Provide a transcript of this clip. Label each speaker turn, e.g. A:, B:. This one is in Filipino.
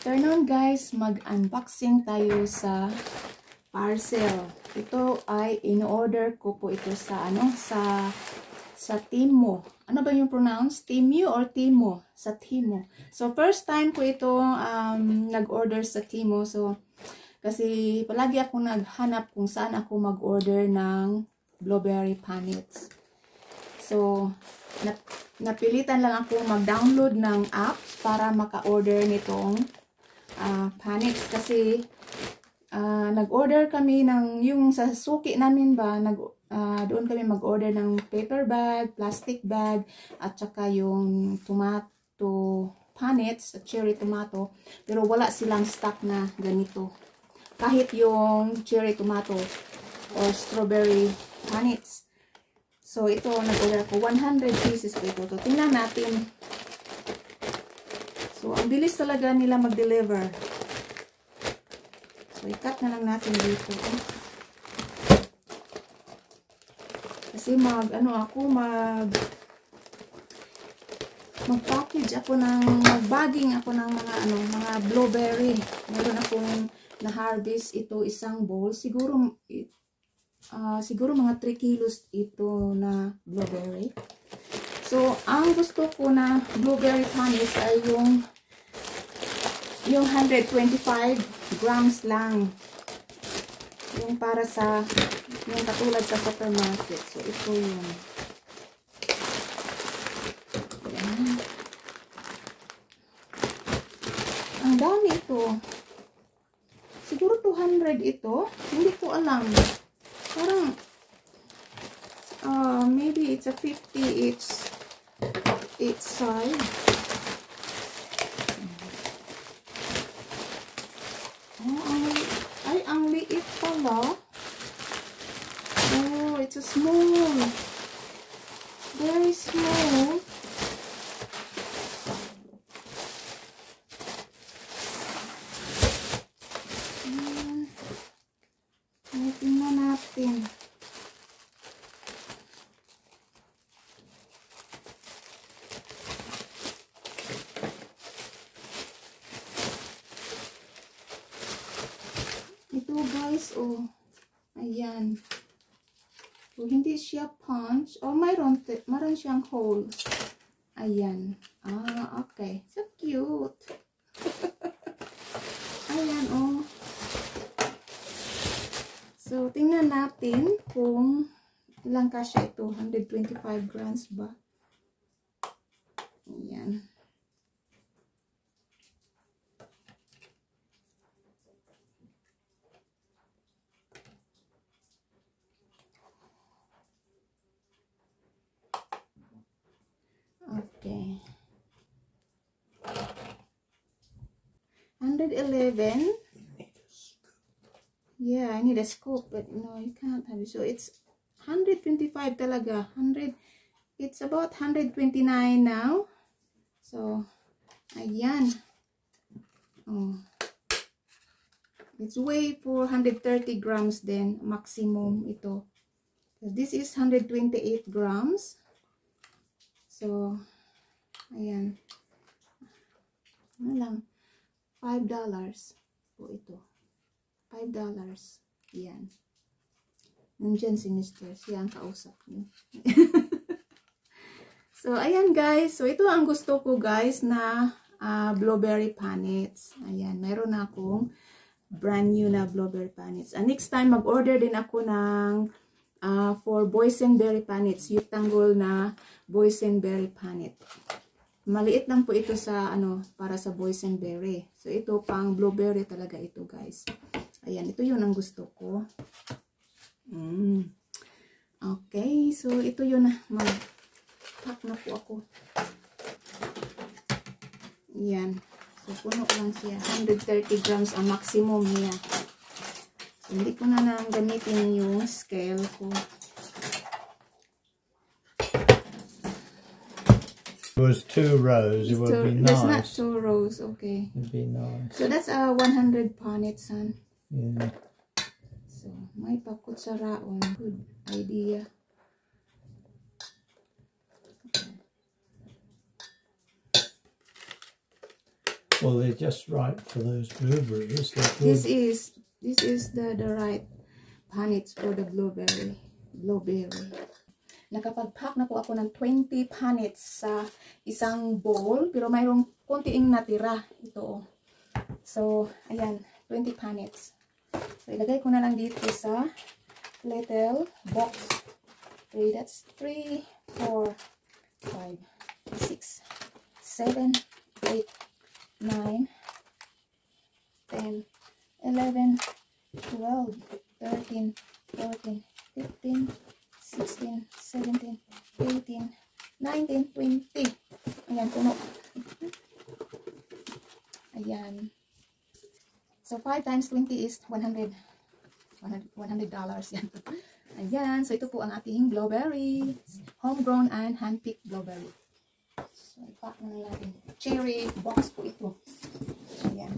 A: afternoon guys, mag-unboxing tayo sa parcel. Ito ay in-order ko po ito sa sa Temu. Ano ba yung pronounce? Temu or Temu? Sa Temu. So first time ko ito nag-order sa Temu. So kasi palagi ako naghanap kung saan ako mag-order ng blueberry panits. So napilitan lang ako mag-download ng apps para maka-order nitong panits kasi nag-order kami ng yung sa suki namin ba, doon kami mag-order ng paper bag, plastic bag, at saka yung tomato panits, cherry tomato, pero wala silang stock na ganito. Kahit yung cherry tomato or strawberry panits. So, ito, nag-order ko. 100 pieces po ito. So, tingnan natin. So, ang bilis talaga nila mag-deliver. So, i-cut na lang natin dito. Kasi mag-package ako mag-bagging ako ng mga blueberry. Meron akong na-harvest ito, isang bowl. Siguro mga 3 kilos ito na blueberry. So, ang gusto ko na blueberry panits ay yung 125 grams lang. Yung para sa, yung katulad sa supermarket. So, ito yun. Ayan. Ang dami ito. Siguro 200 ito. Hindi ko alam. Parang, maybe it's a 50 each side. Oh, ang liit pala. Oh, it's a small. Very small. Tingnan natin. Ito guys, oh. Ayan. So, hindi siya punch. Oh, mayroon siyang hole. Ayan. Okay. So cute. Ayan, oh. So, tingnan natin kung ilang kasya ito. 125 grams ba? Ayan. Okay. 111. Yeah, I need a scoop, but no, you can't have it. So, it's 125 talaga. It's about 129 now. So, ayan. Oh. It's way for 130 grams then, maximum ito. So, this is 128 grams. So, ayan. Ano lang, $5 po ito. $5. Yan. Nandiyan si Mr. Siya ang kausap niyo. So, ayan guys. So, ito ang gusto ko guys na blueberry panits. Ayan. Meron na akong brand new na blueberry panits. Next time, mag-order din ako ng for boysenberry panits. Yung tanggol na boysenberry panit. Maliit lang po ito sa para sa boysenberry. So, ito pang blueberry talaga ito guys. Ayan, ito yun ang gusto ko. Okay, so ito yun na. Mag-pack na po ako. Ayan. So, puno lang siya. 130 grams ang maximum niya. So, hindi ko na gamitin yung scale ko.
B: It was 2 rows, it would be nice.
A: There's not 2 rows, okay.
B: It'd be nice.
A: So, that's 100 panits, son.
B: Yeah.
A: So, may pakutsaraon. Good idea.
B: Well, they're just right for those blueberries. They're good.
A: This is the right punnets for the blueberry. Nakapag-pack na po ako ng 20 punnets sa isang bowl, pero mayroong konting natira ito. So, ayan, 20 punnets. So, ilagay ko na lang dito sa little box. Okay, that's 3, 4, 5, 6, 7, 8, 9, 10, 11, 12, 13, 14, 15, 16, 17, 18, 19, 20. Ayan, puno. Ayan. So, 5 times 20 is $100. Yan. Ayan. So, ito po ang ating blueberry. Homegrown and hand-picked blueberry. So, ipack na natin. Cherry box po ito. Ayan.